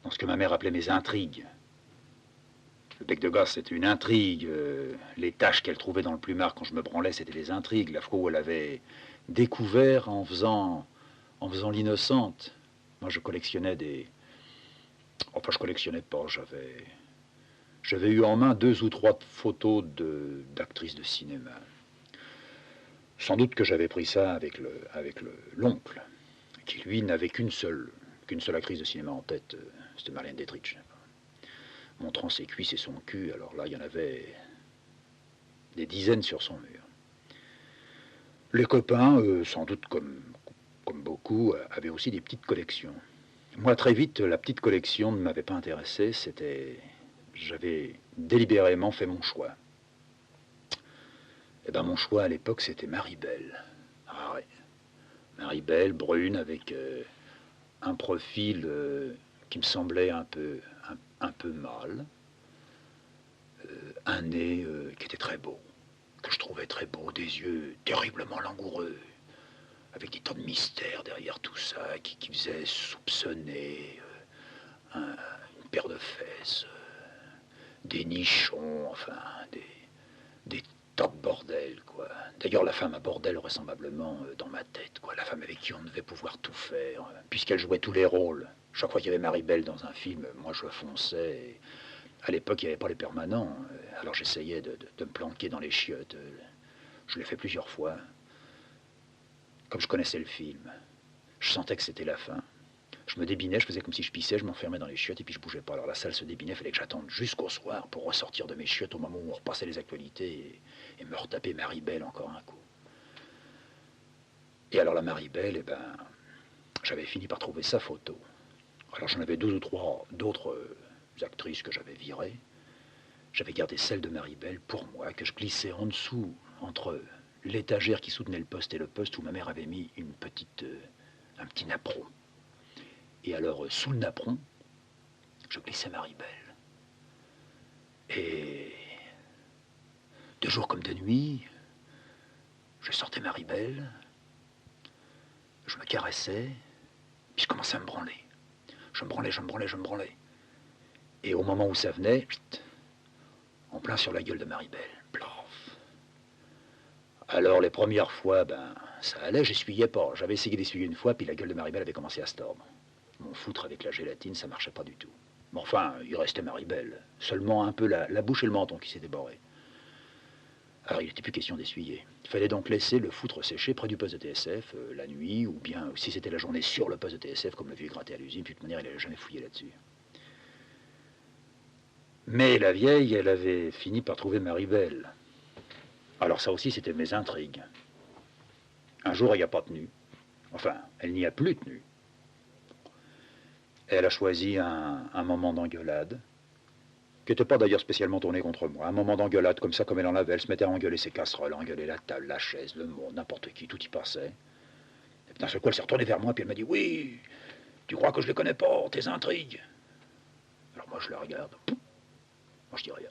dans ce que ma mère appelait mes intrigues. Le bec de gosse, c'était une intrigue. Les taches qu'elle trouvait dans le plumard quand je me branlais, c'était des intrigues. La fois où elle avait découvert en faisant l'innocente. Moi, je collectionnais des... Enfin, je collectionnais pas, j'avais eu en main 2 ou 3 photos d'actrices de cinéma. Sans doute que j'avais pris ça avec l'oncle, qui lui n'avait qu'une seule actrice de cinéma en tête, c'était Marlène Dietrich. Montrant ses cuisses et son cul, alors là, il y en avait des dizaines sur son mur. Les copains, sans doute comme beaucoup, avaient aussi des petites collections. Moi, très vite, la petite collection ne m'avait pas intéressé, j'avais délibérément fait mon choix. Eh ben, mon choix à l'époque, c'était Marie-Belle. Ah ouais. Marie-Belle, brune, avec un profil qui me semblait un peu mâle, un nez qui était très beau, que je trouvais très beau, des yeux terriblement langoureux, avec des tas de mystères derrière tout ça, qui faisaient soupçonner une paire de fesses, des nichons, enfin, des tas de bordel, quoi. D'ailleurs, la femme à bordel, vraisemblablement, dans ma tête, quoi. La femme avec qui on devait pouvoir tout faire, puisqu'elle jouait tous les rôles. Chaque fois qu'il y avait Marie-Belle dans un film, moi je fonçais. Et à l'époque, il n'y avait pas les permanents, alors j'essayais de me planquer dans les chiottes. Je l'ai fait plusieurs fois. Comme je connaissais le film, je sentais que c'était la fin. Je me débinais, je faisais comme si je pissais, je m'enfermais dans les chiottes et puis je bougeais pas. Alors la salle se débinait, il fallait que j'attende jusqu'au soir pour ressortir de mes chiottes au moment où on repassait les actualités et me retaper Marie-Belle encore un coup. Et alors la Marie-Belle, eh ben, j'avais fini par trouver sa photo. Alors j'en avais 2 ou 3 d'autres actrices que j'avais virées. J'avais gardé celle de Marie-Belle pour moi, que je glissais en dessous, entre l'étagère qui soutenait le poste et le poste où ma mère avait mis un petit napperon. Et alors, sous le napperon, je glissais Marie-Belle. Et de jour comme de nuit, je sortais Marie-Belle, je me caressais, puis je commençais à me branler. Je me branlais, je me branlais, je me branlais. Et au moment où ça venait, en plein sur la gueule de Marie-Belle, plaf. Alors les premières fois, ben, ça allait, j'essuyais pas. J'avais essayé d'essuyer une fois, puis la gueule de Marie-Belle avait commencé à se tordre. Mon foutre avec la gélatine, ça marchait pas du tout. Mais enfin, il restait Marie-Belle. Seulement un peu la bouche et le menton qui s'étaient borrés. Alors il n'était plus question d'essuyer. Il fallait donc laisser le foutre sécher près du poste de TSF, la nuit, ou bien, si c'était la journée, sur le poste de TSF, comme le vieux gratté à l'usine, puis de toute manière, il n'allait jamais fouiller là-dessus. Mais la vieille, elle avait fini par trouver Marie-Belle. Alors ça aussi, c'était mes intrigues. Un jour, elle n'y a pas tenu. Enfin, elle n'y a plus tenu. Elle a choisi un moment d'engueulade, qui n'était pas d'ailleurs spécialement tourné contre moi. Un moment d'engueulade, comme ça, comme elle en avait, elle se mettait à engueuler ses casseroles, à engueuler la table, la chaise, le monde, n'importe qui, tout y passait. Et puis d'un seul coup, elle s'est retournée vers moi, puis elle m'a dit « Oui, tu crois que je les connais pas, tes intrigues ?» Alors moi, je la regarde. Pouf, moi, je dis rien.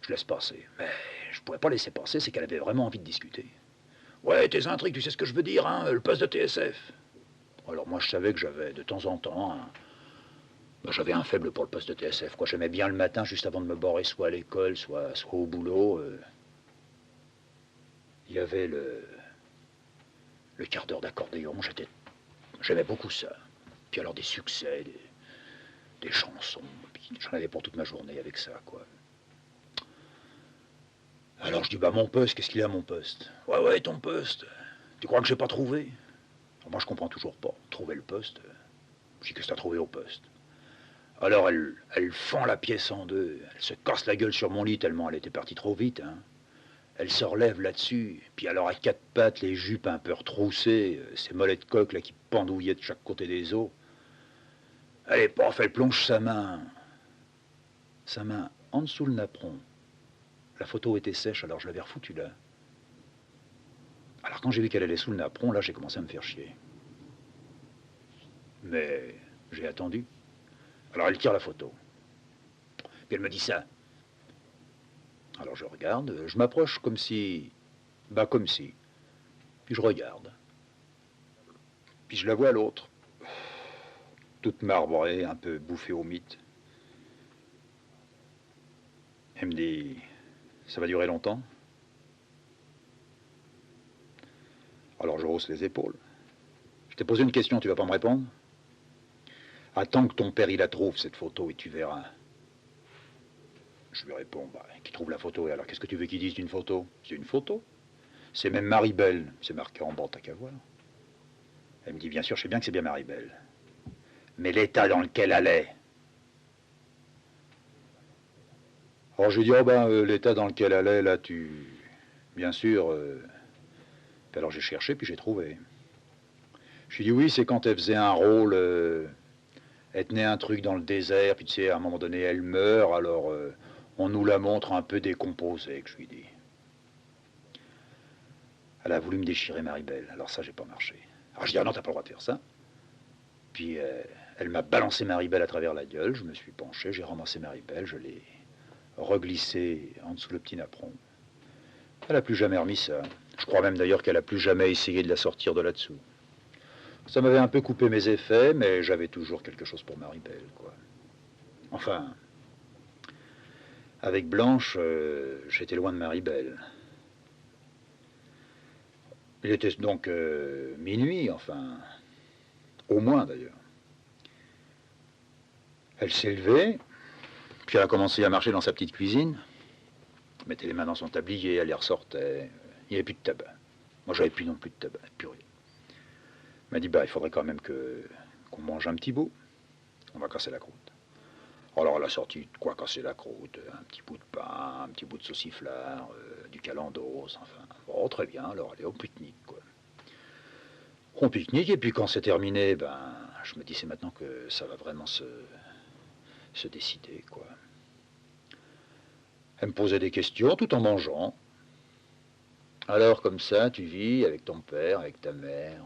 Je laisse passer. Mais je ne pouvais pas laisser passer, c'est qu'elle avait vraiment envie de discuter. « Ouais, tes intrigues, tu sais ce que je veux dire, hein, le poste de TSF. » Alors moi, je savais que j'avais de temps en temps j'avais un faible pour le poste de TSF, quoi. J'aimais bien le matin, juste avant de me barrer, soit à l'école, soit au boulot. Il y avait le quart d'heure d'accordéon, j'aimais beaucoup ça. Puis alors des succès, des chansons, puis j'en avais pour toute ma journée avec ça, quoi. Alors je dis, bah mon poste, qu'est-ce qu'il y a à mon poste? Ouais, ton poste. Tu crois que j'ai pas trouvé? Alors, moi je comprends toujours pas. Trouver le poste, je dis, qu'est-ce que t'as trouvé au poste? Alors elle fend la pièce en deux, elle se casse la gueule sur mon lit tellement elle était partie trop vite, hein. Elle se relève là-dessus, puis alors à 4 pattes, les jupes un peu retroussées, ces mollets de coq là qui pendouillaient de chaque côté des os. Allez, paf, elle plonge sa main en dessous le napperon. La photo était sèche, alors je l'avais refoutue là. Alors quand j'ai vu qu'elle allait sous le napperon, là j'ai commencé à me faire chier. Mais j'ai attendu. Alors elle tire la photo. Puis elle me dit ça. Alors je regarde, je m'approche comme si... Bah comme si. Puis je regarde. Puis je la vois à l'autre. toute marbrée, un peu bouffée au mythe. Elle me dit, ça va durer longtemps? Alors je hausse les épaules. Je t'ai posé une question, tu vas pas me répondre? Attends que ton père il la trouve, cette photo, et tu verras. Je lui réponds, bah, qu'il trouve la photo, et alors qu'est-ce que tu veux qu'il dise d'une photo? C'est une photo. C'est même Marie-Belle, c'est marqué en bas, t'as qu'à voir. Elle me dit, bien sûr, je sais bien que c'est bien Marie-Belle. Mais l'état dans lequel elle est. Alors je lui dis, oh ben, l'état dans lequel elle est, là, tu... Bien sûr. Puis alors j'ai cherché, puis j'ai trouvé. Je lui dis, oui, c'est quand elle faisait un rôle, elle tenait un truc dans le désert, puis tu sais, à un moment donné, elle meurt, alors on nous la montre un peu décomposée, que je lui dis. Elle a voulu me déchirer Marie-Belle, alors ça, j'ai pas marché. Alors je dis, ah non, t'as pas le droit de faire ça. Puis elle m'a balancé Marie-Belle à travers la gueule, je me suis penché, j'ai ramassé Marie-Belle, je l'ai reglissée en dessous le petit napperon. Elle a plus jamais remis ça. Je crois même d'ailleurs qu'elle a plus jamais essayé de la sortir de là-dessous. Ça m'avait un peu coupé mes effets, mais j'avais toujours quelque chose pour Marie-Belle, quoi. Enfin, avec Blanche, j'étais loin de Marie-Belle. Il était donc minuit, enfin, au moins d'ailleurs. Elle s'est levée, puis elle a commencé à marcher dans sa petite cuisine, mettait les mains dans son tablier, elle y ressortait. Il n'y avait plus de tabac. Moi, j'avais plus non plus de tabac, purée. Elle m'a dit, bah, il faudrait quand même qu'on mange un petit bout. On va casser la croûte. Alors, elle a sorti de quoi casser la croûte, un petit bout de pain, un petit bout de sauciflard, du calendos, enfin. Bon, très bien, alors allez, au pique-nique, quoi. On pique-nique, et puis quand c'est terminé, ben, je me dis, c'est maintenant que ça va vraiment se décider, quoi. Elle me posait des questions tout en mangeant. Alors, comme ça, tu vis avec ton père, avec ta mère,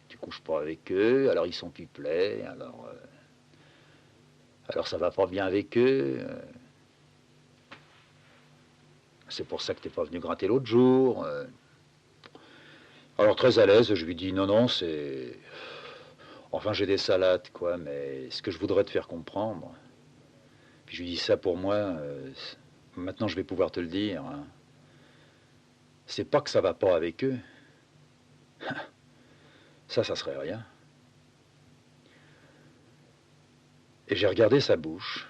tu couches pas avec eux, alors ils sont pipelets, alors ça va pas bien avec eux. C'est pour ça que t'es pas venu gratter l'autre jour. Alors, très à l'aise, je lui dis, non, non, c'est... Enfin, j'ai des salades, quoi, mais ce que je voudrais te faire comprendre... Puis je lui dis, ça pour moi, maintenant je vais pouvoir te le dire, hein. C'est pas que ça va pas avec eux. Ça serait rien. Et j'ai regardé sa bouche.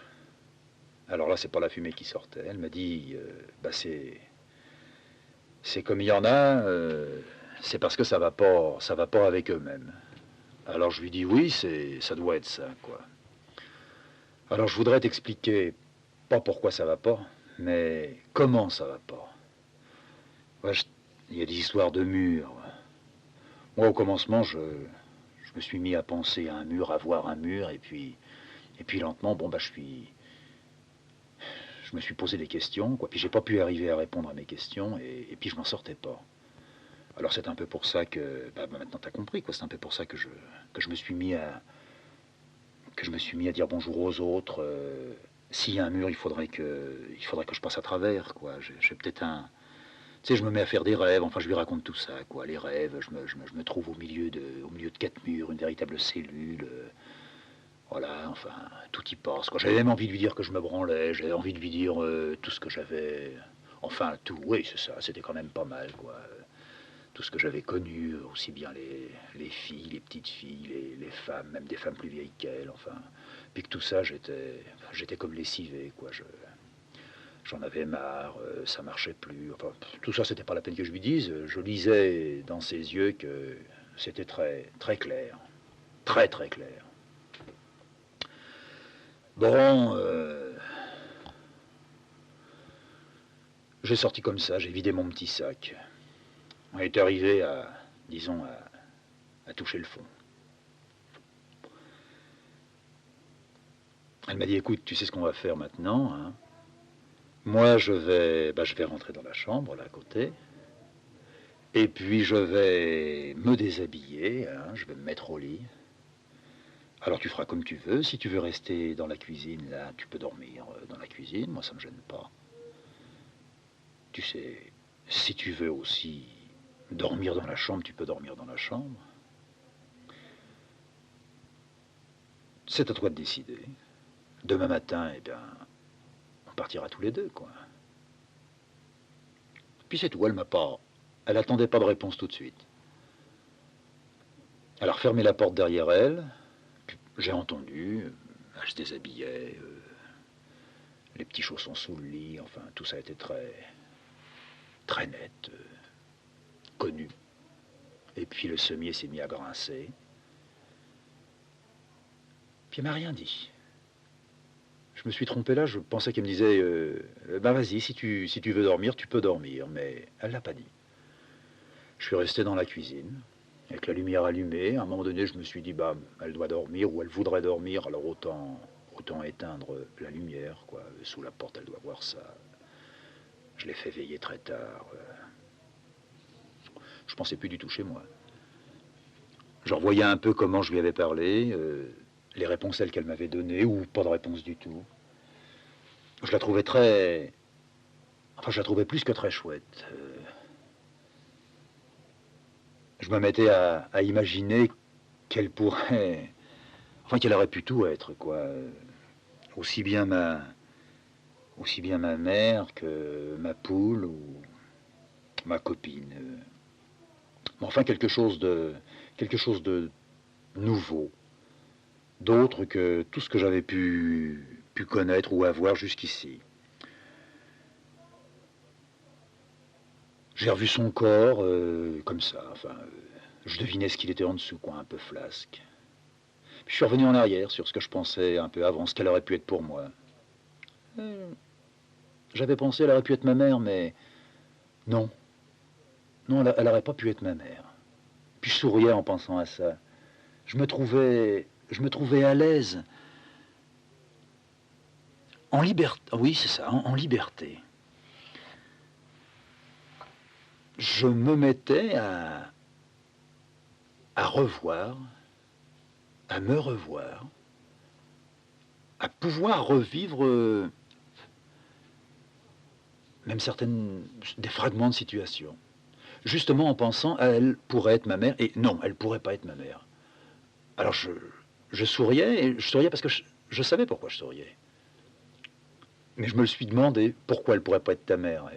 Alors là, c'est pas la fumée qui sortait. Elle m'a dit, bah c'est comme il y en a, c'est parce que ça va pas avec eux-mêmes. Alors je lui dis, oui, ça doit être ça, quoi. Alors je voudrais t'expliquer, pas pourquoi ça va pas, mais comment ça va pas. Ouais, il y a des histoires de murs. Moi, au commencement, je me suis mis à penser à un mur, à voir un mur, et puis lentement, bon, bah, je me suis posé des questions, quoi. Puis j'ai pas pu arriver à répondre à mes questions, et puis je m'en sortais pas. Alors c'est un peu pour ça que, bah, maintenant t'as compris, quoi. C'est un peu pour ça que je me suis mis à dire bonjour aux autres. S'il y a un mur, il faudrait que je passe à travers, quoi. J'ai peut-être un, tu sais, je me mets à faire des rêves, enfin je lui raconte tout ça, quoi. Les rêves, je me trouve au milieu de quatre murs, une véritable cellule. Voilà, enfin, tout y passe, quoi. J'avais même envie de lui dire que je me branlais, j'avais envie de lui dire tout ce que j'avais. Enfin, tout, oui, c'est ça, c'était quand même pas mal, quoi. Tout ce que j'avais connu, aussi bien les filles, les petites filles, les femmes, même des femmes plus vieilles qu'elles, enfin. Puis que tout ça, j'étais comme lessivé, quoi. J'en avais marre, ça marchait plus. Enfin, tout ça, c'était pas la peine que je lui dise. Je lisais dans ses yeux que c'était très, très clair. Très, très clair. Bon, j'ai sorti comme ça, j'ai vidé mon petit sac. On est arrivé disons, à toucher le fond. Elle m'a dit, écoute, tu sais ce qu'on va faire maintenant, hein? Moi, je vais rentrer dans la chambre, là, à côté. Et puis, je vais me déshabiller, hein, je vais me mettre au lit. Alors tu feras comme tu veux. Si tu veux rester dans la cuisine, là, tu peux dormir dans la cuisine. Moi, ça me gêne pas. Tu sais, si tu veux aussi dormir dans la chambre, tu peux dormir dans la chambre. c'est à toi de décider. Demain matin, eh bien, on partira tous les deux, quoi. Puis c'est tout, elle m'a pas... Elle attendait pas de réponse tout de suite. Elle a refermé la porte derrière elle, puis j'ai entendu, elle se déshabillait, les petits chaussons sous le lit, enfin, tout ça a été très net, connu. Et puis le sommier s'est mis à grincer. Puis elle m'a rien dit. Je me suis trompé là, je pensais qu'elle me disait ben vas-y, si tu veux dormir, tu peux dormir. Mais elle l'a pas dit. Je suis resté dans la cuisine, avec la lumière allumée. À un moment donné, je me suis dit, bah, elle doit dormir ou elle voudrait dormir, alors autant éteindre la lumière, quoi. Sous la porte, elle doit voir ça. Je l'ai fait veiller très tard. Je pensais plus du tout chez moi. Je revoyais un peu comment je lui avais parlé, les réponses qu'elle m'avait données, ou pas de réponse du tout. Je la trouvais très... Enfin, je la trouvais plus que très chouette. Je me mettais à imaginer qu'elle pourrait... Enfin, qu'elle aurait pu tout être, quoi. Aussi bien ma mère que ma poule ou ma copine. Mais enfin, quelque chose de nouveau, d'autre que tout ce que j'avais pu connaître ou avoir jusqu'ici. J'ai revu son corps, comme ça, enfin, je devinais ce qu'il était en dessous, quoi, un peu flasque. Puis je suis revenu en arrière sur ce que je pensais un peu avant, ce qu'elle aurait pu être pour moi. J'avais pensé, elle aurait pu être ma mère, mais non. Non, elle n'aurait pas pu être ma mère. Puis je souriais en pensant à ça. Je me trouvais à l'aise, en liberté. Oui, c'est ça, en liberté. Je me mettais à revoir, à me revoir, à pouvoir revivre même des fragments de situation. Justement en pensant à elle pourrait être ma mère, et non, elle pourrait pas être ma mère. Alors je souriais, et je souriais parce que je savais pourquoi je souriais. Mais je me le suis demandé, pourquoi elle pourrait pas être ta mère.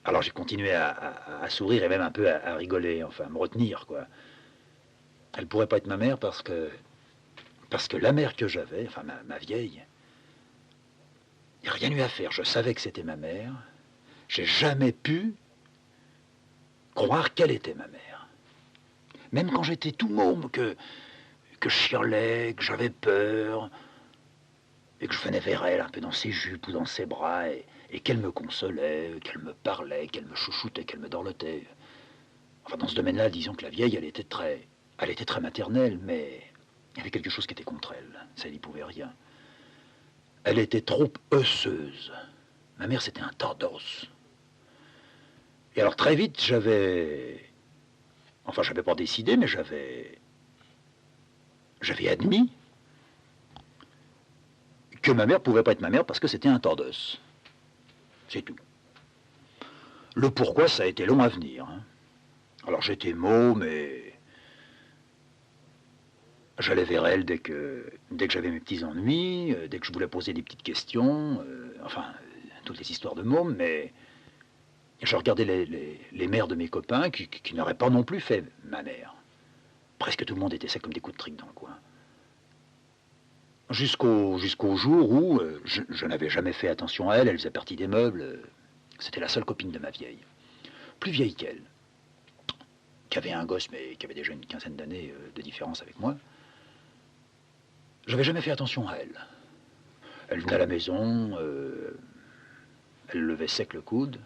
Alors j'ai continué à sourire et même un peu à rigoler, enfin à me retenir, quoi. Elle pourrait pas être ma mère parce que la mère que j'avais, enfin ma vieille, il n'y a rien eu à faire. Je savais que c'était ma mère. J'ai jamais pu croire qu'elle était ma mère. Même quand j'étais tout môme, que je chialais, que j'avais peur, et que je venais vers elle un peu dans ses jupes ou dans ses bras, et qu'elle me consolait, qu'elle me parlait, qu'elle me chouchoutait, qu'elle me dorlotait. Enfin, dans ce domaine-là, disons que la vieille, elle était très maternelle, mais il y avait quelque chose qui était contre elle. Ça, elle n'y pouvait rien. Elle était trop osseuse. Ma mère, c'était un tas d'os. Et alors, très vite, j'avais pas décidé, mais j'avais admis que ma mère pouvait pas être ma mère parce que c'était un tas d'os. C'est tout. Le pourquoi, ça a été long à venir. Hein. Alors, j'étais môme, mais j'allais vers elle dès que j'avais mes petits ennuis, dès que je voulais poser des petites questions, toutes les histoires de môme, mais je regardais les mères de mes copains qui n'auraient pas non plus fait ma mère. Presque tout le monde était sec comme des coups de trique dans le coin. Jusqu'au jour où je n'avais jamais fait attention à elle, elle faisait partie des meubles, c'était la seule copine de ma vieille. Plus vieille qu'elle, qui avait un gosse, mais qui avait déjà une quinzaine d'années de différence avec moi. J'avais jamais fait attention à elle. Elle venait à la maison, elle levait sec le coude,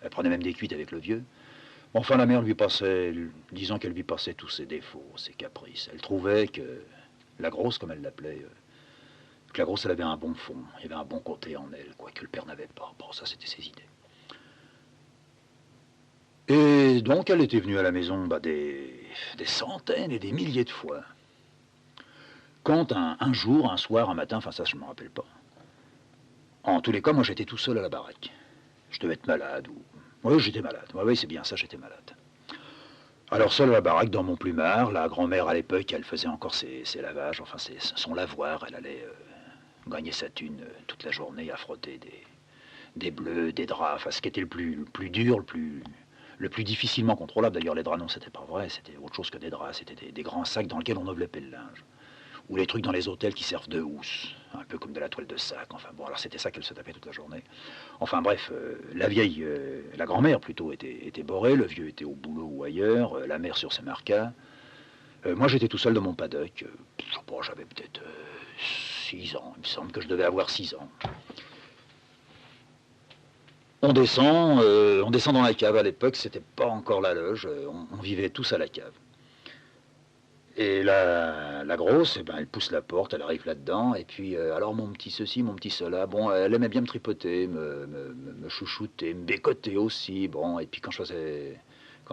elle prenait même des cuites avec le vieux. Enfin, la mère lui passait, disant qu'elle lui passait tous ses défauts, ses caprices. Elle trouvait que la grosse, comme elle l'appelait, que la grosse, elle avait un bon fond, il y avait un bon côté en elle, quoi, que le père n'avait pas. Bon, ça, c'était ses idées. Et donc, elle était venue à la maison des centaines et des milliers de fois. Quand un jour, un soir, un matin, enfin ça, je ne me rappelle pas. En tous les cas, moi, j'étais tout seul à la baraque. Je devais être malade ou... Oui, j'étais malade. Oui, c'est bien ça, j'étais malade. Alors seule à la baraque, dans mon plumard, la grand-mère à l'époque, elle faisait encore ses lavages, enfin son lavoir, elle allait gagner sa thune toute la journée à frotter des bleus, des draps, enfin ce qui était le plus dur, le plus difficilement contrôlable. D'ailleurs les draps non, c'était pas vrai, c'était autre chose que des draps, c'était des grands sacs dans lesquels on enveloppait le linge. Ou les trucs dans les hôtels qui servent de housse, un peu comme de la toile de sac, enfin bon, alors c'était ça qu'elle se tapait toute la journée. Enfin bref, la vieille, la grand-mère plutôt, était borée, le vieux était au boulot ou ailleurs, la mère sur ses marcas. Moi j'étais tout seul dans mon paddock, je sais pas, j'avais peut-être 6 ans, il me semble que je devais avoir 6 ans. On descend dans la cave, à l'époque c'était pas encore la loge, on vivait tous à la cave. Et la grosse, eh ben, elle pousse la porte, elle arrive là-dedans, et puis, alors mon petit ceci, mon petit cela, bon, elle aimait bien me tripoter, me chouchouter, me bécoter aussi, bon, et puis quand je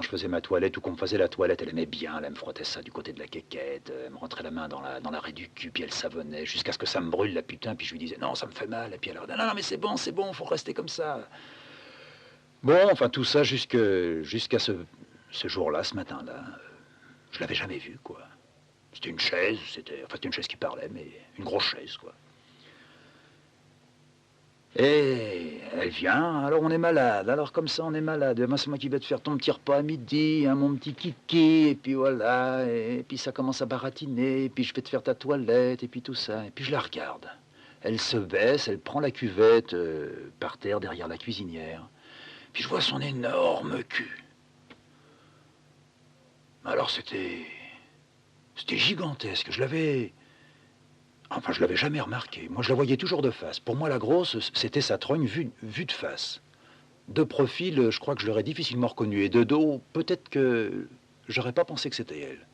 faisais ma toilette ou qu'on me faisait la toilette, elle aimait bien, elle me frottait ça du côté de la quéquette, elle me rentrait la main dans la raie du cul, puis elle savonnait, jusqu'à ce que ça me brûle la putain, puis je lui disais, non, ça me fait mal, et puis elle leur disait, non, non, mais c'est bon, faut rester comme ça. Bon, enfin, tout ça jusqu'à ce jour-là, ce matin-là, je l'avais jamais vu, quoi. C'était une chaise, c'était une chaise qui parlait, mais une grosse chaise, quoi. Et elle vient, alors on est malade, alors comme ça on est malade, ben, c'est moi qui vais te faire ton petit repas à midi, hein, mon petit kiki, et puis voilà, et puis ça commence à baratiner, et puis je vais te faire ta toilette, et puis tout ça, et puis je la regarde. Elle se baisse, elle prend la cuvette par terre derrière la cuisinière, puis je vois son énorme cul. Alors c'était gigantesque, je l'avais jamais remarqué. Moi, je la voyais toujours de face. Pour moi, la grosse, c'était sa trogne vue de face. De profil, je crois que je l'aurais difficilement reconnue. Et de dos, peut-être que j'aurais pas pensé que c'était elle.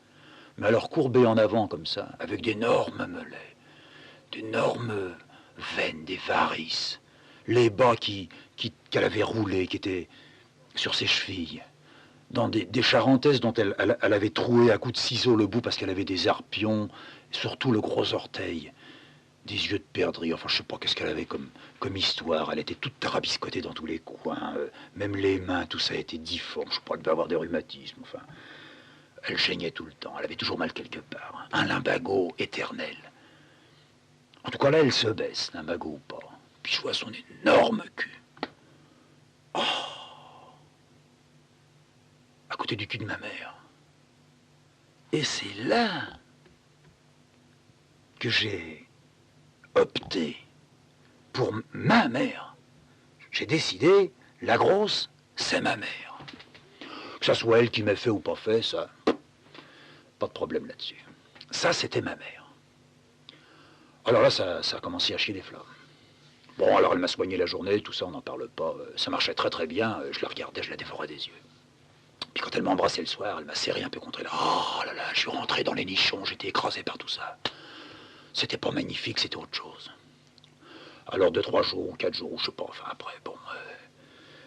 Mais alors courbée en avant comme ça, avec d'énormes mollets, d'énormes veines, des varices, les bas qu'elle avait roulés, qui étaient sur ses chevilles, dans des charentaises dont elle avait troué à coups de ciseaux le bout parce qu'elle avait des arpions, surtout le gros orteil. Des yeux de perdrix, enfin je sais pas qu'est-ce qu'elle avait comme histoire, elle était toute tarabiscotée dans tous les coins, même les mains, tout ça était difforme, je sais pas, elle devait avoir des rhumatismes, enfin. Elle geignait tout le temps, elle avait toujours mal quelque part, un lumbago éternel. En tout cas là, elle se baisse, lumbago ou pas, puis je vois son énorme cul. Oh, à côté du cul de ma mère. Et c'est là que j'ai opté pour ma mère. J'ai décidé, la grosse, c'est ma mère. Que ça soit elle qui m'ait fait ou pas fait, ça, pas de problème là-dessus. Ça, c'était ma mère. Alors là, ça a commencé à chier des flammes. Bon, alors elle m'a soigné la journée, tout ça, on n'en parle pas. Ça marchait très très bien, je la regardais, je la dévorais des yeux. Puis quand elle m'a embrassé le soir, elle m'a serré un peu contre elle. Oh là là, je suis rentré dans les nichons, j'étais écrasé par tout ça. C'était pas magnifique, c'était autre chose. Alors 2-3 jours, 4 jours, je sais pas, enfin après, bon,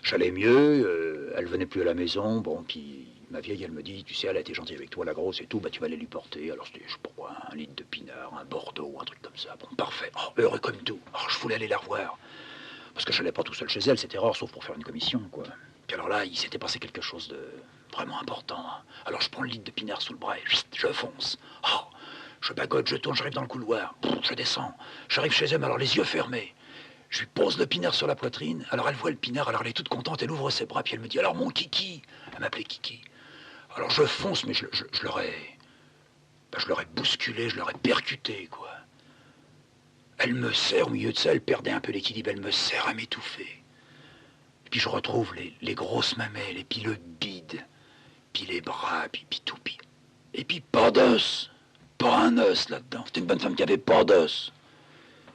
j'allais mieux, elle venait plus à la maison, bon, puis ma vieille, elle me dit, tu sais, elle a été gentille avec toi, la grosse et tout, bah tu vas aller lui porter. Alors c'était, je sais pas quoi, un litre de pinard, un Bordeaux, un truc comme ça. Bon, parfait. Oh, heureux comme tout. Alors je voulais aller la revoir. Parce que je n'allais pas tout seul chez elle, c'était rare, sauf pour faire une commission, quoi. Puis alors là, il s'était passé quelque chose de vraiment important, hein. Alors je prends le litre de pinard sous le bras et je fonce. Oh, je bagote, je tourne, j'arrive dans le couloir, je descends. J'arrive chez elle, mais alors les yeux fermés. Je lui pose le pinard sur la poitrine, alors elle voit le pinard, alors elle est toute contente, elle ouvre ses bras, puis elle me dit, alors mon kiki. Elle m'appelait Kiki. Alors je fonce, mais je l'aurais bousculé, je l'aurais percuté, quoi. Elle me serre au milieu de ça, elle perdait un peu l'équilibre, elle me serre à m'étouffer. Et puis je retrouve les grosses mamelles, et puis le bide, puis les bras, puis tout, puis... Et puis pas d'os, pas un os là-dedans. C'était une bonne femme qui avait pas d'os.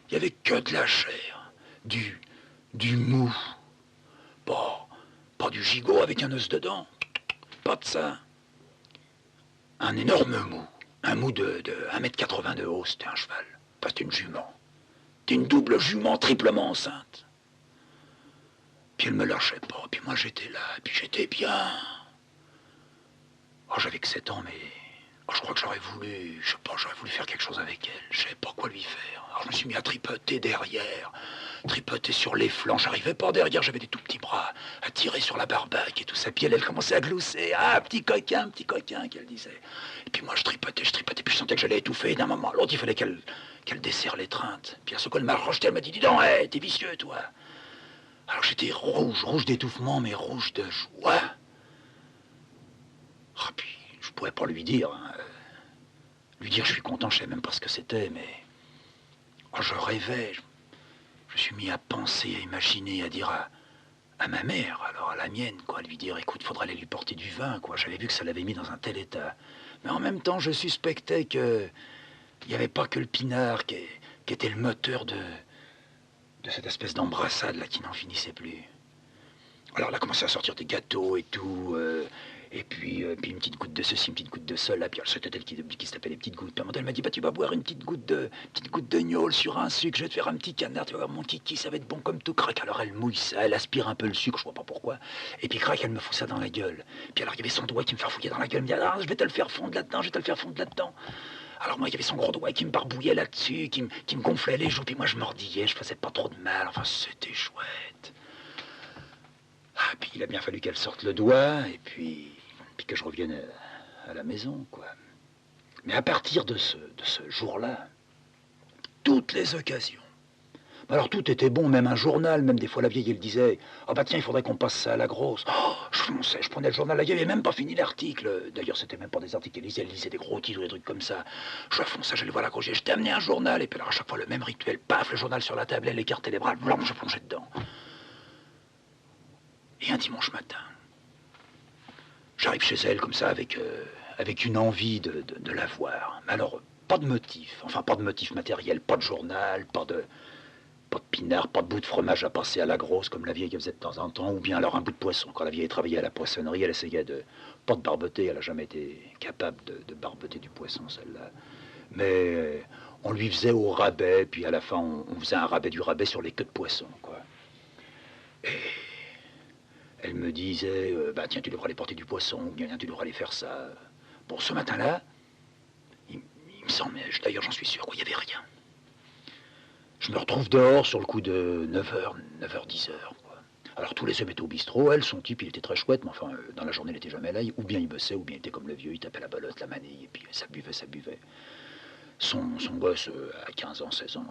Il y avait que de la chair, du mou. Pas du gigot avec un os dedans, pas de ça. Un énorme mou, un mou de 1,80 m de haut, c'était un cheval, pas c'était une jument. C'était une double jument triplement enceinte. Puis elle me lâchait pas, puis moi j'étais là, puis j'étais bien. Oh, j'avais que 7 ans, mais je crois que j'aurais voulu, je sais pas, j'aurais voulu faire quelque chose avec elle. Je savais pas quoi lui faire. Alors je me suis mis à tripoter derrière, tripoter sur les flancs. J'arrivais pas derrière, j'avais des tout petits bras. à tirer sur la barbaque et tout ça. Puis elle commençait à glousser. Ah, petit coquin, qu'elle disait. Et puis moi, je tripotais. Puis je sentais que j'allais étouffer. D'un moment à l'autre, il fallait qu'elle desserre l'étreinte. Puis à ce coup, elle m'a rejeté. Elle m'a dit, dis donc, hey, t'es vicieux, toi. Alors j'étais rouge d'étouffement, mais rouge de joie. Ah, puis je pouvais pas lui dire. Hein. Lui dire, je suis content, je sais même pas ce que c'était, mais... Oh, je rêvais. Je me suis mis à penser, à imaginer, à dire à ma mère, alors à la mienne, quoi, lui dire, écoute, faudra aller lui porter du vin, quoi. J'avais vu que ça l'avait mis dans un tel état. Mais en même temps, je suspectais que il n'y avait pas que le pinard qui était le moteur de cette espèce d'embrassade là qui n'en finissait plus. Alors elle a commencé à sortir des gâteaux et tout, et puis une petite goutte de ceci, une petite goutte de cela, puis c'était elle qui se tapait les petites gouttes. Puis à un moment donné, elle m'a dit, bah tu vas boire une petite goutte de gnôle sur un sucre, je vais te faire un petit canard, tu vas voir mon kiki, ça va être bon comme tout, crac. Alors elle mouille ça, elle aspire un peu le sucre, je vois pas pourquoi, et puis crac, elle me fout ça dans la gueule. Puis alors il y avait son doigt qui me fait fouiller dans la gueule, elle me dit, ah, je vais te le faire fondre là-dedans, je vais te le faire fondre là-dedans. Alors moi, il y avait son gros doigt qui me barbouillait là-dessus, qui me gonflait les joues, puis moi je mordillais, je faisais pas trop de mal, enfin c'était chouette. Ah, puis il a bien fallu qu'elle sorte le doigt, et puis que je revienne à la maison, quoi. Mais à partir de ce jour-là, toutes les occasions, alors tout était bon, même un journal, même des fois la vieille, elle disait, ah bah tiens, il faudrait qu'on passe ça à la grosse. Oh, je fonçais, je prenais le journal, la vieille avait même pas fini l'article. D'ailleurs, c'était même pas des articles, elle lisait des gros titres ou des trucs comme ça. Je fonçais, j'allais voir la grosse, je t'ai amené un journal, et puis alors à chaque fois le même rituel, paf, le journal sur la table, elle écartait les bras, blanc, je plongeais dedans. Et un dimanche matin, j'arrive chez elle comme ça avec une envie de la voir. Mais alors, pas de motif, enfin pas de motif matériel, pas de journal, pas de pinard, pas de bout de fromage à passer à la grosse comme la vieille faisait de temps en temps, ou bien alors un bout de poisson. Quand la vieille travaillait à la poissonnerie, elle essayait pas de barboter, elle n'a jamais été capable de barboter du poisson, celle-là. Mais on lui faisait au rabais, puis à la fin on faisait un rabais du rabais sur les queues de poisson, quoi. Et elle me disait, bah tiens, tu devras aller porter du poisson, ou bien tu devras aller faire ça. Bon, ce matin-là, il me semble, d'ailleurs j'en suis sûr, qu'il n'y avait rien. Je me retrouve dehors sur le coup de 9h, 10h. Quoi. Alors tous les hommes étaient au bistrot, elle, son type, il était très chouette, mais enfin, dans la journée, il n'était jamais là. Ou bien il bossait, ou bien il était comme le vieux, il tapait la belote, la manille, et puis ça buvait. Son gosse, à 15 ans, 16 ans,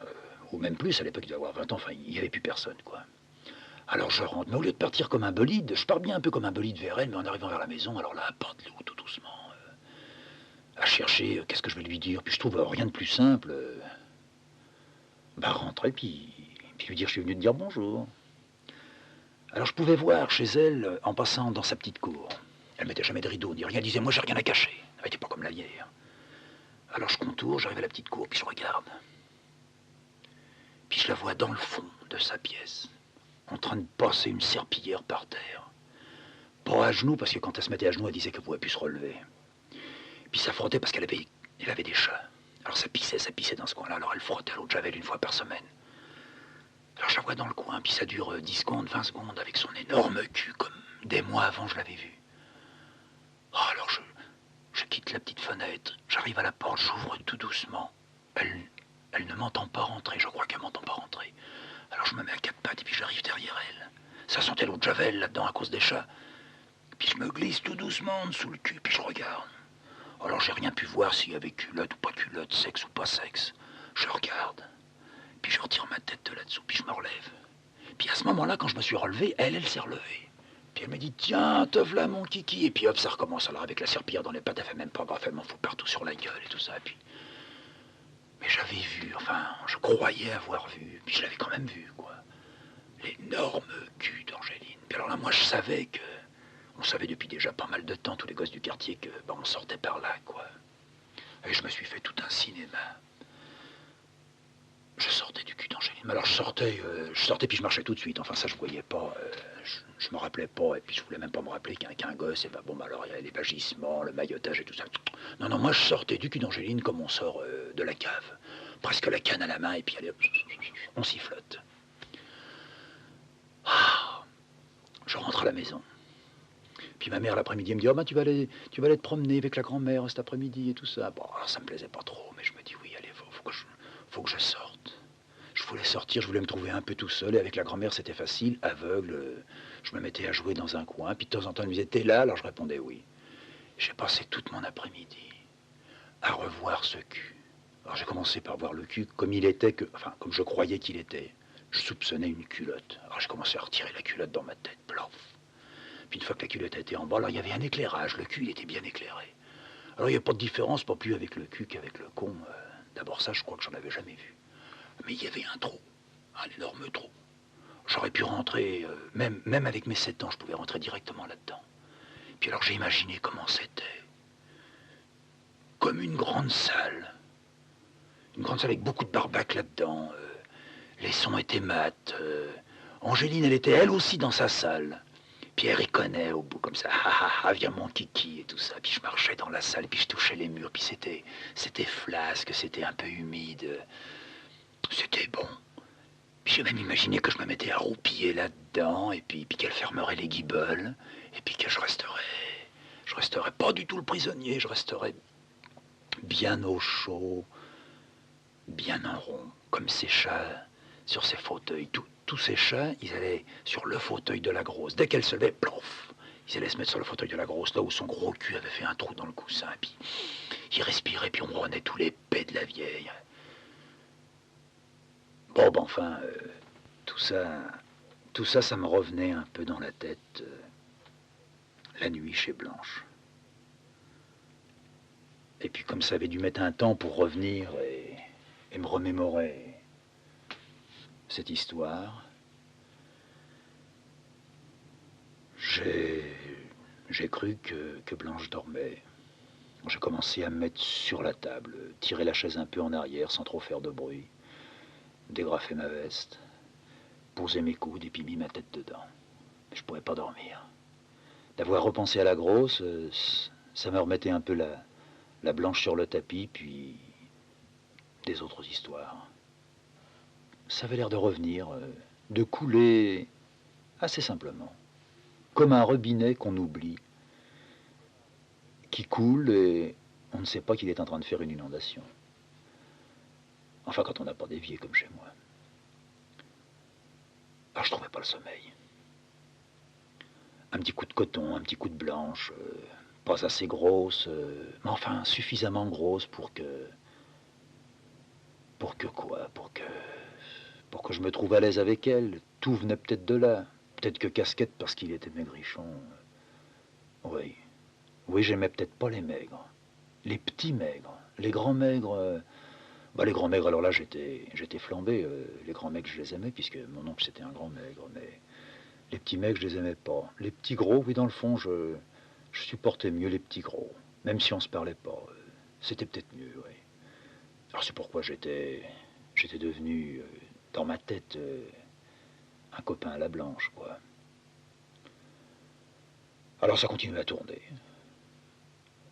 ou même plus, à l'époque, il devait avoir 20 ans, enfin, il n'y avait plus personne, quoi. Alors je rentre, mais au lieu de partir comme un bolide, je pars bien un peu comme un bolide vers elle, mais en arrivant vers la maison, alors là, à Pantelou, tout doucement, à chercher, qu'est-ce que je vais lui dire, puis je trouve rien de plus simple, bah rentrer, puis lui dire, je suis venu te dire bonjour. Alors je pouvais voir chez elle, en passant dans sa petite cour, elle mettait jamais de rideau, ni rien, elle disait, moi j'ai rien à cacher, elle n'était pas comme la hier. Alors je contourne, j'arrive à la petite cour, puis je regarde, puis je la vois dans le fond de sa pièce, en train de passer une serpillière par terre. Pas à genoux, parce que quand elle se mettait à genoux, elle disait qu'elle ne pouvait plus se relever. Puis ça frottait parce qu'elle avait des chats. Alors ça pissait dans ce coin-là. Alors elle frottait à l'eau de javel une fois par semaine. Alors je la vois dans le coin, puis ça dure 10 secondes, 20 secondes, avec son énorme cul, comme des mois avant je l'avais vu. Oh, alors je quitte la petite fenêtre, j'arrive à la porte, j'ouvre tout doucement. Elle ne m'entend pas rentrer, je crois qu'elle m'entend pas rentrer. Alors je me mets à quatre pattes et puis j'arrive derrière elle. Ça sentait l'eau de javel là-dedans à cause des chats. Puis je me glisse tout doucement en dessous le cul, puis je regarde. Alors j'ai rien pu voir s'il y avait culotte ou pas culotte, sexe ou pas sexe. Je regarde, puis je retire ma tête de là-dessous, puis je me relève. Puis à ce moment-là, quand je me suis relevé, elle s'est relevée. Puis elle me dit, tiens, te v'là mon kiki. Et puis hop, ça recommence. Alors avec la serpillière dans les pattes, elle fait même pas gaffe, elle m'en fout partout sur la gueule et tout ça. Et puis... Mais j'avais vu, enfin, je croyais avoir vu, puis je l'avais quand même vu, quoi. L'énorme cul d'Angéline. Puis alors là, moi, je savais que... On savait depuis déjà pas mal de temps, tous les gosses du quartier, que on sortait par là, quoi. Et je me suis fait tout un cinéma. Je sortais du cul d'Angéline. Mais alors je sortais puis je marchais tout de suite. Enfin ça je voyais pas, je me rappelais pas, et puis je voulais même pas me rappeler qu'un gosse, et ben bon, alors il y avait les vagissements, le maillotage et tout ça. Non, moi je sortais du cul d'Angéline comme on sort de la cave. Presque la canne à la main, et puis allez, on sifflote. Ah, je rentre à la maison. Puis ma mère l'après-midi elle me dit, oh ben tu vas aller te promener avec la grand-mère cet après-midi et tout ça. Bon, alors ça me plaisait pas trop, mais je me dis oui, allez, faut que je sorte. Je voulais sortir, je voulais me trouver un peu tout seul. Et avec la grand-mère, c'était facile, aveugle. Je me mettais à jouer dans un coin. Puis de temps en temps, elle me disait, t'es là? Alors je répondais oui. J'ai passé toute mon après-midi à revoir ce cul. Alors j'ai commencé par voir le cul comme il était, enfin comme je croyais qu'il était. Je soupçonnais une culotte. Alors j'ai commencé à retirer la culotte dans ma tête. Plof. Puis une fois que la culotte était en bas, alors il y avait un éclairage. Le cul, il était bien éclairé. Alors il n'y a pas de différence, pas plus avec le cul qu'avec le con. D'abord ça, je crois que j'en avais jamais vu. Mais il y avait un trou, un énorme trou. J'aurais pu rentrer, même avec mes 7 ans, je pouvais rentrer directement là-dedans. Puis alors j'ai imaginé comment c'était. Comme une grande salle. Une grande salle avec beaucoup de barbaques là-dedans. Les sons étaient mat. Angéline, elle était elle aussi dans sa salle. Pierre, il connaît au bout comme ça. Viens mon kiki et tout ça. Puis je marchais dans la salle, puis je touchais les murs. Puis c'était flasque, c'était un peu humide. C'était bon. Puis j'ai même imaginé que je me mettais à roupiller là-dedans, et puis qu'elle fermerait les guiboles, et puis que je resterais pas du tout le prisonnier, je resterais bien au chaud, bien en rond, comme ces chats sur ces fauteuils. Tous ces chats, ils allaient sur le fauteuil de la grosse. Dès qu'elle se levait, plouf, ils allaient se mettre sur le fauteuil de la grosse, là où son gros cul avait fait un trou dans le coussin, puis ils respiraient, puis on prenait tous les pets de la vieille. Bon, ben enfin, tout ça, ça me revenait un peu dans la tête la nuit chez Blanche. Et puis comme ça avait dû mettre un temps pour revenir et me remémorer cette histoire, j'ai cru que Blanche dormait. J'ai commencé à me mettre sur la table, tirer la chaise un peu en arrière sans trop faire de bruit, dégrafer ma veste, poser mes coudes et puis mis ma tête dedans. Mais je ne pouvais pas dormir. D'avoir repensé à la grosse, ça me remettait un peu la Blanche sur le tapis, puis des autres histoires. Ça avait l'air de revenir, de couler assez simplement, comme un robinet qu'on oublie, qui coule et on ne sait pas qu'il est en train de faire une inondation. Enfin, quand on n'a pas d'évier comme chez moi. Alors, je trouvais pas le sommeil. Un petit coup de coton, un petit coup de blanche, pas assez grosse, mais enfin suffisamment grosse pour que... Pour que quoi? Pour que je me trouve à l'aise avec elle. Tout venait peut-être de là. Peut-être que Casquette parce qu'il était maigrichon. Oui. Oui, j'aimais peut-être pas les maigres. Les petits maigres. Les grands maigres... les grands maigres, alors là, j'étais flambé. Les grands maigres, je les aimais, puisque mon oncle, c'était un grand maigre. Mais les petits maigres, je les aimais pas. Les petits gros, oui, dans le fond, je supportais mieux les petits gros. Même si on se parlait pas. C'était peut-être mieux, oui. Alors c'est pourquoi j'étais devenu, dans ma tête, un copain à la Blanche, quoi. Alors ça continue à tourner.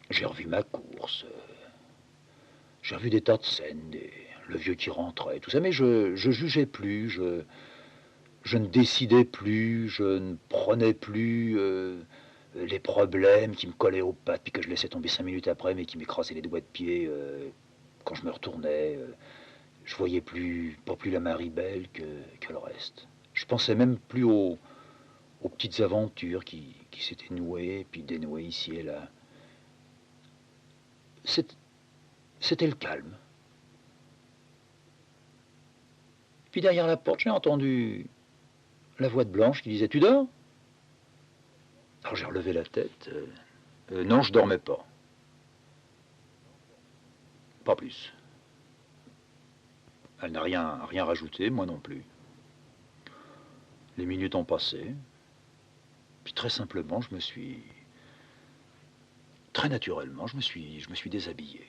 J'ai revu ma course. J'ai revu des tas de scènes, le vieux qui rentrait, tout ça, mais je jugeais plus, je ne décidais plus, je ne prenais plus les problèmes qui me collaient aux pattes, puis que je laissais tomber 5 minutes après, mais qui m'écrasaient les doigts de pied quand je me retournais. Je voyais pas plus la Marie-Belle que le reste. Je pensais même plus aux petites aventures qui s'étaient nouées, puis dénouées ici et là. C'était le calme. Puis derrière la porte, j'ai entendu la voix de Blanche qui disait « Tu dors ?» Alors j'ai relevé la tête. Non, je dormais pas. Pas plus. Elle n'a rien rajouté, moi non plus. Les minutes ont passé. Puis très simplement, très naturellement, je me suis déshabillé.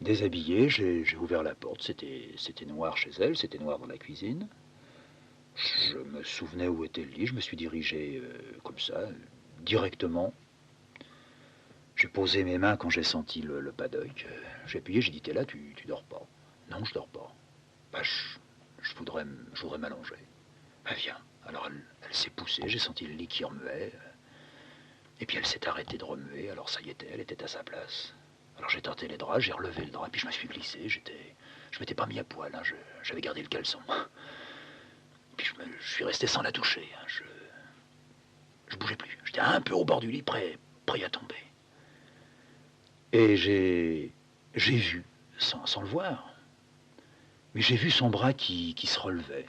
Déshabillé, j'ai ouvert la porte. C'était noir chez elle, c'était noir dans la cuisine. Je me souvenais où était le lit, je me suis dirigé comme ça, directement. J'ai posé mes mains quand j'ai senti le paddock. J'ai appuyé, j'ai dit, t'es là, tu dors pas. Non, je dors pas. Bah, je voudrais m'allonger. Bah, viens. Alors elle s'est poussée, j'ai senti le lit qui remuait. Et puis elle s'est arrêtée de remuer, alors ça y était, elle était à sa place. Alors j'ai tenté les draps, j'ai relevé le drap, puis je me suis glissé, Je m'étais pas mis à poil, hein, j'avais gardé le caleçon. Puis je suis resté sans la toucher. Hein, je bougeais plus. J'étais un peu au bord du lit, prêt à tomber. Et j'ai vu, sans le voir, mais j'ai vu son bras qui se relevait.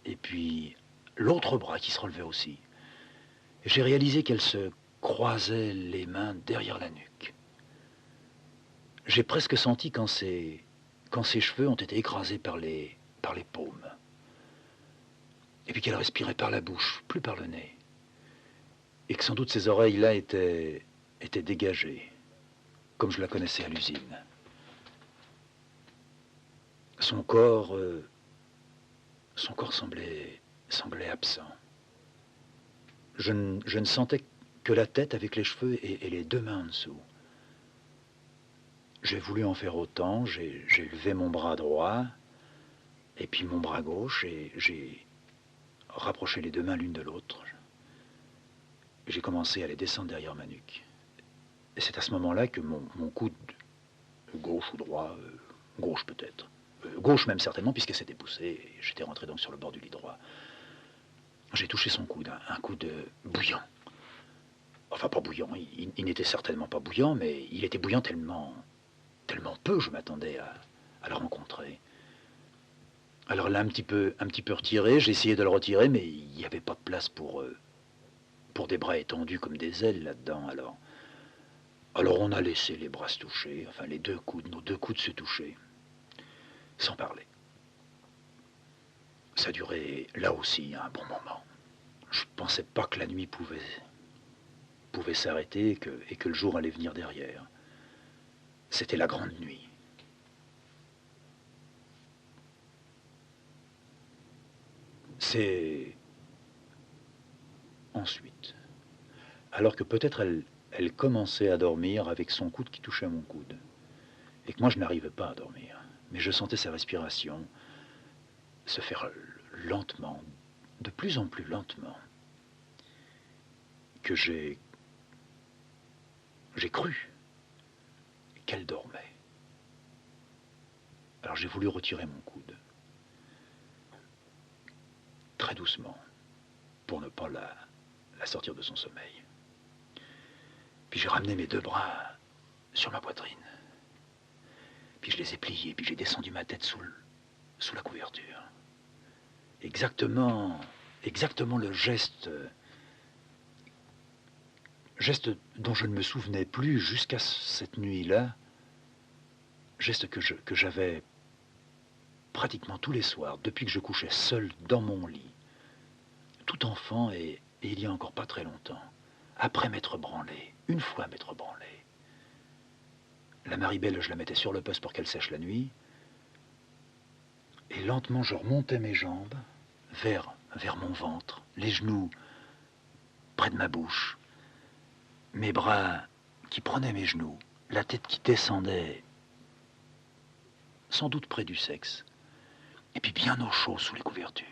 Et puis l'autre bras qui se relevait aussi. Et j'ai réalisé qu'elle se croisait les mains derrière la nuque. J'ai presque senti quand ses cheveux ont été écrasés par les paumes. Et puis qu'elle respirait par la bouche, plus par le nez. Et que sans doute ces oreilles-là étaient dégagées, comme je la connaissais à l'usine. Son corps semblait absent. Je ne sentais que la tête avec les cheveux et les deux mains en dessous. J'ai voulu en faire autant, j'ai levé mon bras droit, et puis mon bras gauche, et j'ai rapproché les deux mains l'une de l'autre. J'ai commencé à les descendre derrière ma nuque. Et c'est à ce moment-là que mon coude, gauche ou droit, gauche peut-être, gauche même certainement, puisqu'elle s'était poussée, et j'étais rentré donc sur le bord du lit droit. J'ai touché son coude, un coude bouillant. Enfin, pas bouillant, il n'était certainement pas bouillant, mais il était bouillant tellement peu je m'attendais à le rencontrer. Alors là, un petit peu retiré, j'ai essayé de le retirer, mais il n'y avait pas de place pour des bras étendus comme des ailes là-dedans. Alors on a laissé les bras se toucher, enfin nos deux coudes se toucher, sans parler. Ça durait là aussi un bon moment. Je ne pensais pas que la nuit pouvait s'arrêter et que le jour allait venir derrière. C'était la grande nuit. C'est ensuite, alors que peut-être elle commençait à dormir avec son coude qui touchait mon coude, et que moi je n'arrivais pas à dormir, mais je sentais sa respiration se faire lentement, de plus en plus lentement, que j'ai cru qu'elle dormait. Alors j'ai voulu retirer mon coude, très doucement, pour ne pas la sortir de son sommeil. Puis j'ai ramené mes deux bras sur ma poitrine. Puis je les ai pliés, puis j'ai descendu ma tête sous la couverture. Exactement le geste dont je ne me souvenais plus jusqu'à cette nuit-là, geste que j'avais pratiquement tous les soirs, depuis que je couchais seul dans mon lit, tout enfant et il y a encore pas très longtemps, après m'être branlé, une fois m'être branlé. La Maribelle, je la mettais sur le poste pour qu'elle sèche la nuit, et lentement je remontais mes jambes vers mon ventre, les genoux près de ma bouche, mes bras qui prenaient mes genoux, la tête qui descendait, sans doute près du sexe, et puis bien au chaud sous les couvertures.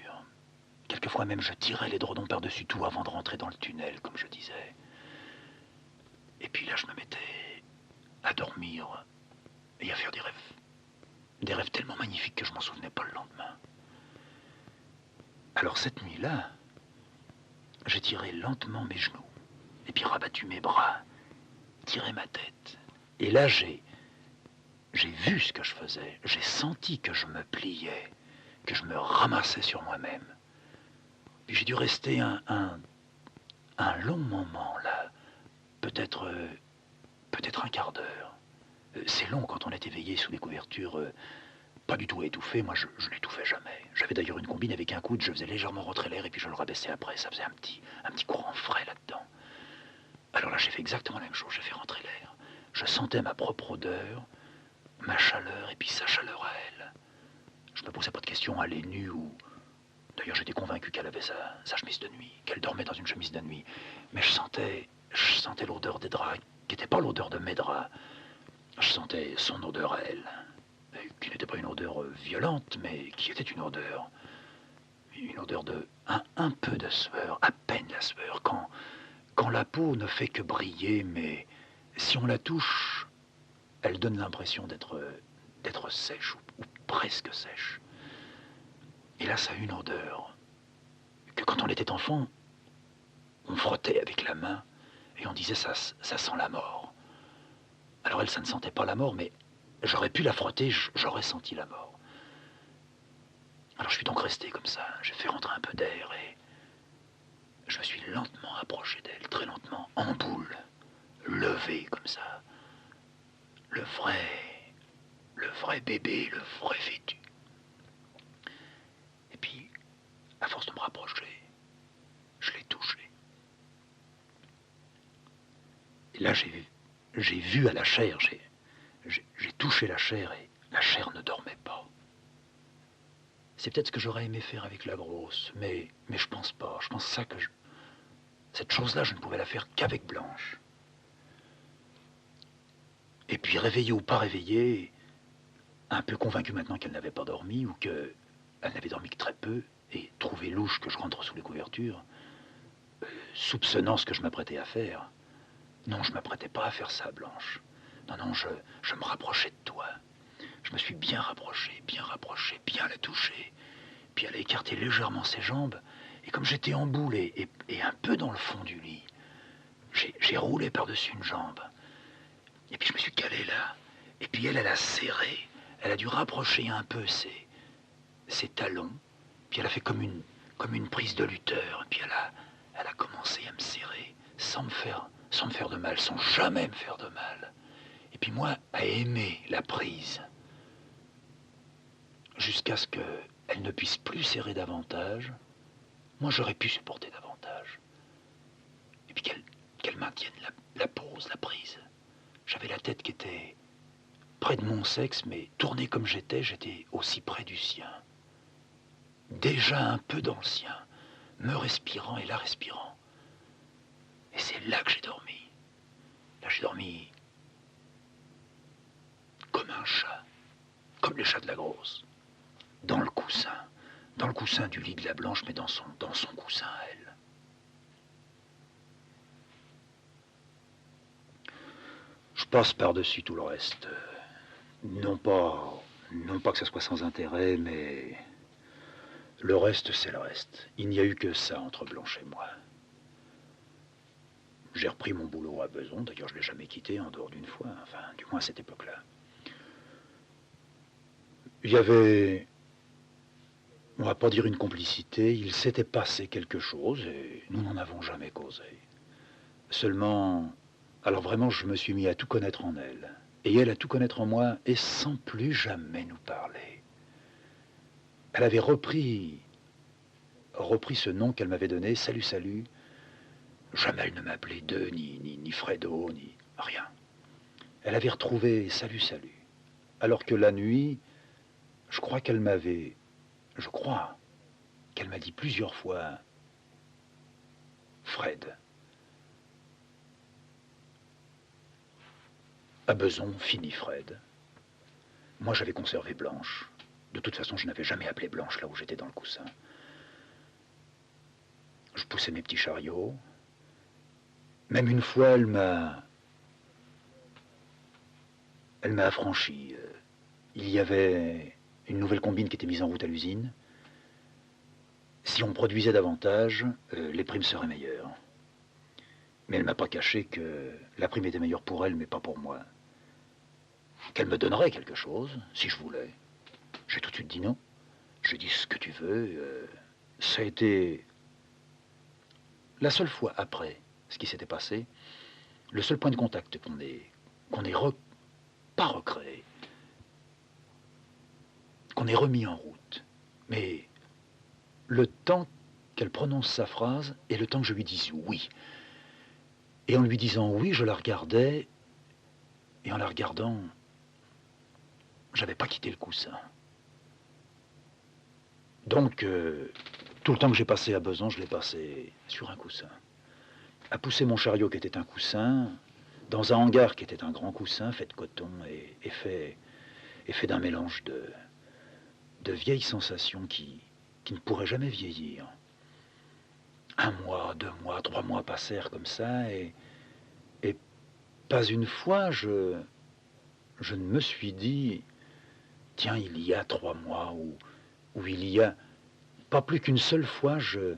Quelquefois même je tirais l'édredon par-dessus tout avant de rentrer dans le tunnel, comme je disais. Et puis là je me mettais à dormir et à faire des rêves. Des rêves tellement magnifiques que je m'en souvenais pas le lendemain. Alors cette nuit-là, j'ai tiré lentement mes genoux, et puis rabattu mes bras, tiré ma tête. Et là j'ai vu ce que je faisais, j'ai senti que je me pliais, que je me ramassais sur moi-même. Puis j'ai dû rester un long moment là, peut-être un quart d'heure. C'est long quand on est éveillé sous les couvertures, pas du tout étouffé, moi je n'étouffais jamais. J'avais d'ailleurs une combine avec un coude, je faisais légèrement rentrer l'air et puis je le rabaissais après, ça faisait un petit courant frais là-dedans. Alors là j'ai fait exactement la même chose, j'ai fait rentrer l'air. Je sentais ma propre odeur, ma chaleur et puis sa chaleur à elle. Je me posais pas de questions, elle est nue ou... D'ailleurs j'étais convaincu qu'elle avait sa chemise de nuit, qu'elle dormait dans une chemise de nuit. Mais je sentais l'odeur des draps, qui n'était pas l'odeur de mes draps. Je sentais son odeur à elle, qui n'était pas une odeur violente, mais qui était une odeur de un peu de sueur, à peine la sueur, quand la peau ne fait que briller, mais si on la touche, elle donne l'impression d'être sèche ou presque sèche. Et là, ça a une odeur que quand on était enfant, on frottait avec la main et on disait ça sent la mort. Alors elle, ça ne sentait pas la mort, mais j'aurais pu la frotter, j'aurais senti la mort. Alors je suis donc resté comme ça, j'ai fait rentrer un peu d'air et je me suis lentement approché d'elle, très lentement, en boule, levé comme ça. Le vrai bébé, le vrai fétu. Et puis, à force de me rapprocher, je l'ai touché. Et là, j'ai vu à la chair, j'ai touché la chair et la chair ne dormait pas. C'est peut-être ce que j'aurais aimé faire avec la grosse, mais je pense pas. Je pense ça que cette chose-là, je ne pouvais la faire qu'avec Blanche. Et puis, réveillée ou pas réveillée, un peu convaincue maintenant qu'elle n'avait pas dormi ou qu'elle n'avait dormi que très peu, et trouvé louche que je rentre sous les couvertures, soupçonnant ce que je m'apprêtais à faire. Non, je ne m'apprêtais pas à faire ça, Blanche. Non, je me rapprochais de toi. Je me suis bien rapproché, bien la toucher. Puis elle a écarté légèrement ses jambes, et comme j'étais en boule et un peu dans le fond du lit, j'ai roulé par-dessus une jambe. Et puis je me suis calé là. Et puis elle a serré. Elle a dû rapprocher un peu ses talons. Puis elle a fait comme une prise de lutteur. Et puis elle a commencé à me serrer, sans me faire de mal, sans jamais me faire de mal. Et puis moi, à aimer la prise. Jusqu'à ce qu'elle ne puisse plus serrer davantage. Moi, j'aurais pu supporter davantage. Et puis qu'elle maintienne la pose, la prise. J'avais la tête qui était près de mon sexe, mais tournée comme j'étais aussi près du sien. Déjà un peu dans le sien, me respirant et la respirant. Et c'est là que j'ai dormi. Là, j'ai dormi comme un chat, comme les chats de la grosse, dans le coussin du lit de la Blanche, mais dans son coussin à elle. Je passe par-dessus tout le reste. Non pas que ça soit sans intérêt, mais le reste, c'est le reste. Il n'y a eu que ça entre Blanche et moi. J'ai repris mon boulot à Beson, d'ailleurs je ne l'ai jamais quitté en dehors d'une fois, enfin du moins à cette époque-là. Il y avait, on va pas dire une complicité, il s'était passé quelque chose et nous n'en avons jamais causé. Seulement, alors vraiment je me suis mis à tout connaître en elle, et elle à tout connaître en moi, et sans plus jamais nous parler. Elle avait repris ce nom qu'elle m'avait donné, salut, salut. Jamais elle ne m'appelait Deux, ni Fredo, ni rien. Elle avait retrouvé salut, salut. Alors que la nuit, je crois qu'elle m'a dit plusieurs fois Fred. À Beson, fini Fred. Moi, j'avais conservé Blanche. De toute façon, je n'avais jamais appelé Blanche là où j'étais dans le coussin. Je poussais mes petits chariots. Même une fois, elle m'a affranchi. Il y avait une nouvelle combine qui était mise en route à l'usine. Si on produisait davantage, les primes seraient meilleures. Mais elle ne m'a pas caché que la prime était meilleure pour elle, mais pas pour moi. Qu'elle me donnerait quelque chose, si je voulais. J'ai tout de suite dit non. J'ai dit ce que tu veux. Ça a été la seule fois après ce qui s'était passé, le seul point de contact pas recréé, qu'on ait remis en route. Mais le temps qu'elle prononce sa phrase et le temps que je lui dise oui. Et en lui disant oui, je la regardais, et en la regardant, j'avais pas quitté le coussin. Donc, tout le temps que j'ai passé à Beson, je l'ai passé sur un coussin. À pousser mon chariot qui était un coussin, dans un hangar qui était un grand coussin fait de coton et fait d'un mélange de vieilles sensations qui ne pourraient jamais vieillir. 1 mois, 2 mois, 3 mois passèrent comme ça, et pas une fois je ne me suis dit tiens, il y a 3 mois, où il y a pas plus qu'une seule fois, je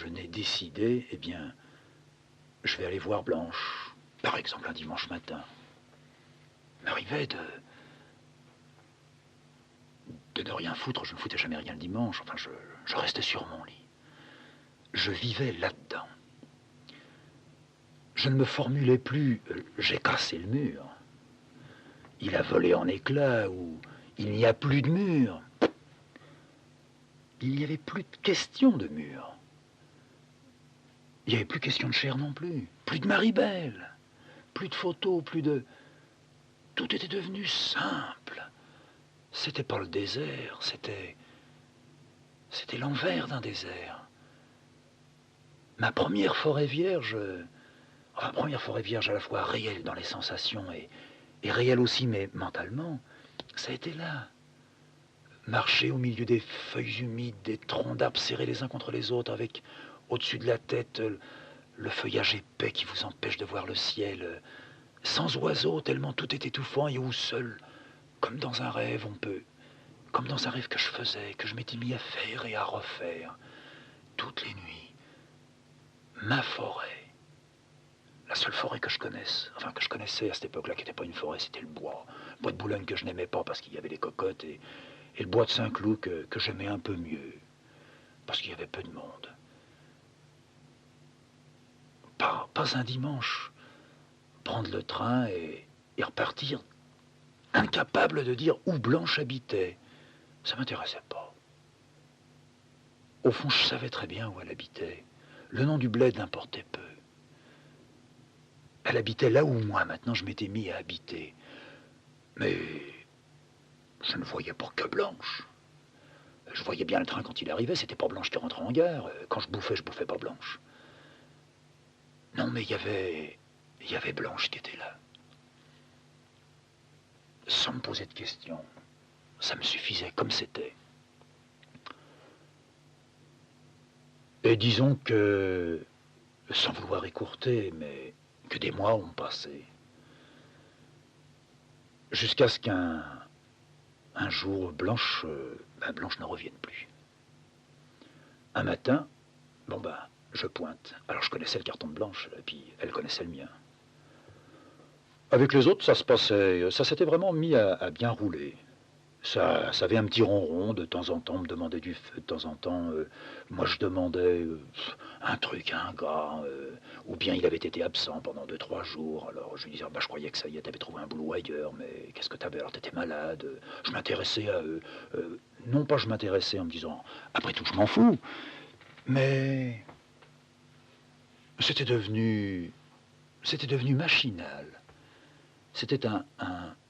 n'ai décidé, eh bien, je vais aller voir Blanche, par exemple un dimanche matin. Il m'arrivait de ne rien foutre, je ne foutais jamais rien le dimanche, enfin je restais sur mon lit. Je vivais là-dedans. Je ne me formulais plus j'ai cassé le mur, il a volé en éclats, ou il n'y a plus de mur. Il n'y avait plus de question de mur. Il n'y avait plus question de chair non plus. Plus de Maribel, plus de photos, plus de... Tout était devenu simple. C'était pas le désert, c'était l'envers d'un désert. Ma première forêt vierge, à la fois réelle dans les sensations et réelle aussi, mais mentalement, ça a été là. Marcher au milieu des feuilles humides, des troncs d'arbres serrés les uns contre les autres, avec au-dessus de la tête le feuillage épais qui vous empêche de voir le ciel, sans oiseaux, tellement tout est étouffant, et où seul, comme dans un rêve, comme dans un rêve que je faisais, que je m'étais mis à faire et à refaire, toutes les nuits, ma forêt, la seule forêt que je connaisse, enfin que je connaissais à cette époque-là, qui n'était pas une forêt, c'était le bois de Boulogne que je n'aimais pas parce qu'il y avait les cocottes, et le bois de Saint-Cloud que j'aimais un peu mieux, parce qu'il y avait peu de monde. Pas un dimanche, prendre le train et repartir, incapable de dire où Blanche habitait. Ça m'intéressait pas. Au fond, je savais très bien où elle habitait. Le nom du bled importait peu. Elle habitait là où moi, maintenant, je m'étais mis à habiter. Mais je ne voyais pas que Blanche. Je voyais bien le train quand il arrivait, c'était pas Blanche qui rentrait en gare. Quand je bouffais pas Blanche. Non, mais il y avait Blanche qui était là. Sans me poser de questions. Ça me suffisait comme c'était. Et disons que, sans vouloir écourter, mais que des mois ont passé. Jusqu'à ce qu'un jour, Blanche ne revienne plus. Un matin, je pointe. Alors je connaissais le carton de Blanche, et puis elle connaissait le mien. Avec les autres, ça s'était vraiment mis à bien rouler. Ça avait un petit ronron, de temps en temps, on me demandait du feu, de temps en temps, moi je demandais un truc à un gars, ou bien il avait été absent pendant 2-3 jours, alors je lui disais, je croyais que ça y est, t'avais trouvé un boulot ailleurs, mais qu'est-ce que t'avais, alors t'étais malade, je m'intéressais à eux, non pas je m'intéressais en me disant, après tout je m'en fous, mais c'était devenu machinal. C'était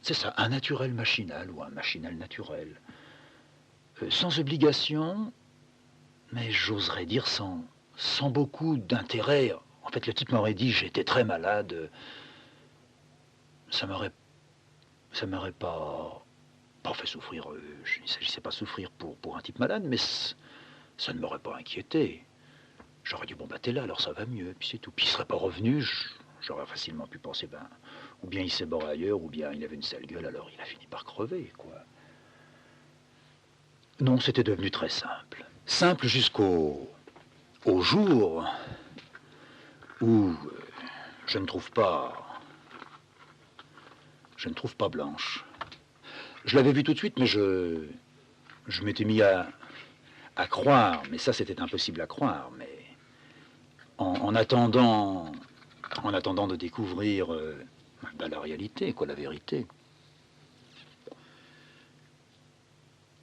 c'est ça, un naturel machinal ou un machinal naturel. Sans obligation, mais j'oserais dire sans beaucoup d'intérêt. En fait, le type m'aurait dit j'étais très malade. Ça m'aurait pas fait souffrir. Il ne s'agissait pas de souffrir pour un type malade, mais ça ne m'aurait pas inquiété. J'aurais dit t'es là, alors ça va mieux, puis c'est tout. Puis il serait pas revenu, j'aurais facilement pu penser ou bien il s'est barré ailleurs, ou bien il avait une sale gueule, alors il a fini par crever, quoi. Non, c'était devenu très simple. Simple jusqu'au jour où je ne trouve pas Blanche. Je l'avais vue tout de suite, mais je m'étais mis à croire, mais ça c'était impossible à croire, mais en attendant de découvrir la réalité, la vérité.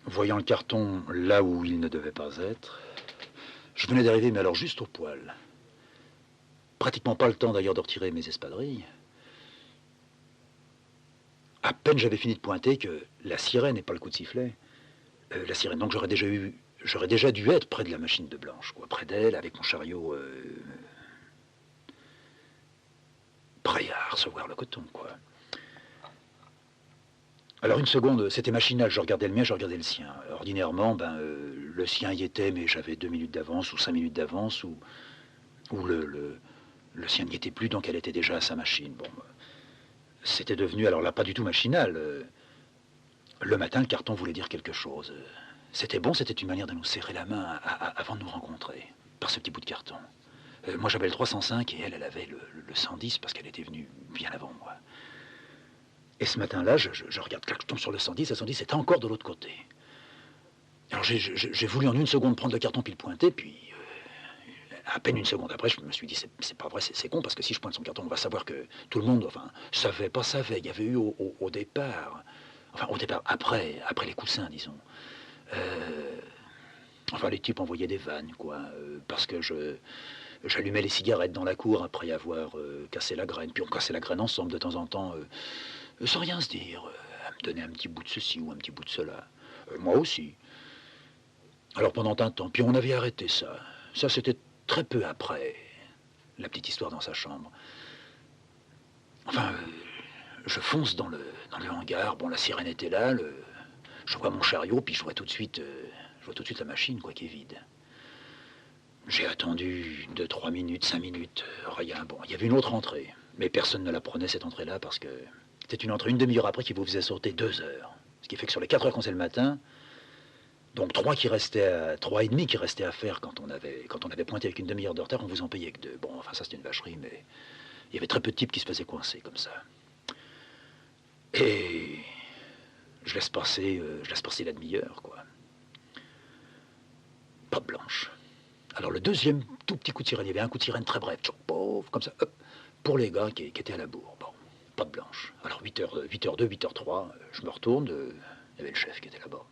Voyant le carton là où il ne devait pas être, je venais d'arriver, mais alors juste au poil. Pratiquement pas le temps d'ailleurs de retirer mes espadrilles. À peine j'avais fini de pointer que la sirène, et pas le coup de sifflet, la sirène, donc j'aurais déjà dû être près de la machine de Blanche, près d'elle, avec mon chariot prêt à recevoir le coton, Alors une seconde, c'était machinal, je regardais le mien, je regardais le sien. Ordinairement, le sien y était, mais j'avais 2 minutes d'avance ou 5 minutes d'avance, ou le sien n'y était plus, donc elle était déjà à sa machine. C'était devenu, alors là, pas du tout machinal. Le matin, le carton voulait dire quelque chose. C'était bon, c'était une manière de nous serrer la main avant de nous rencontrer, par ce petit bout de carton. Moi, j'avais le 305 et elle avait le 110 parce qu'elle était venue bien avant moi. Et ce matin-là, je regarde, clac, je tombe sur le 110, le 110 était encore de l'autre côté. Alors j'ai voulu en une seconde prendre le carton puis le pointer, puis à peine une seconde après, je me suis dit, c'est pas vrai, c'est con, parce que si je pointe son carton, on va savoir que tout le monde, enfin, savait, il y avait eu au départ, enfin au départ, après les coussins, disons. Enfin, les types envoyaient des vannes, quoi, parce que j'allumais les cigarettes dans la cour après avoir cassé la graine, puis on cassait la graine ensemble de temps en temps, sans rien se dire, à me donner un petit bout de ceci ou un petit bout de cela. Moi aussi. Alors pendant un temps, puis on avait arrêté ça. Ça, c'était très peu après la petite histoire dans sa chambre. Enfin, je fonce dans le hangar. Bon, la sirène était là. Je vois mon chariot, puis je vois tout de suite la machine, quoi, qui est vide. J'ai attendu 2, 3 minutes, 5 minutes, rien. Bon, il y avait une autre entrée, mais personne ne la prenait, cette entrée-là, parce que c'était une entrée une demi-heure après qui vous faisait sauter 2 heures. Ce qui fait que sur les 4 heures qu'on faisait le matin, donc 3 et demi qui restaient à faire quand on avait pointé avec une demi-heure de retard, on vous en payait que 2. Bon, enfin ça c'était une vacherie, mais il y avait très peu de types qui se faisaient coincer comme ça. Et je laisse passer la demi-heure, quoi. Pas de blanche. Alors le deuxième tout petit coup de sirène, il y avait un coup de sirène très bref, pauvre, comme ça, hop, pour les gars qui étaient à la bourre. Bon, pas de blanche. Alors 8h2, 8h03, je me retourne, il y avait le chef qui était là-bas.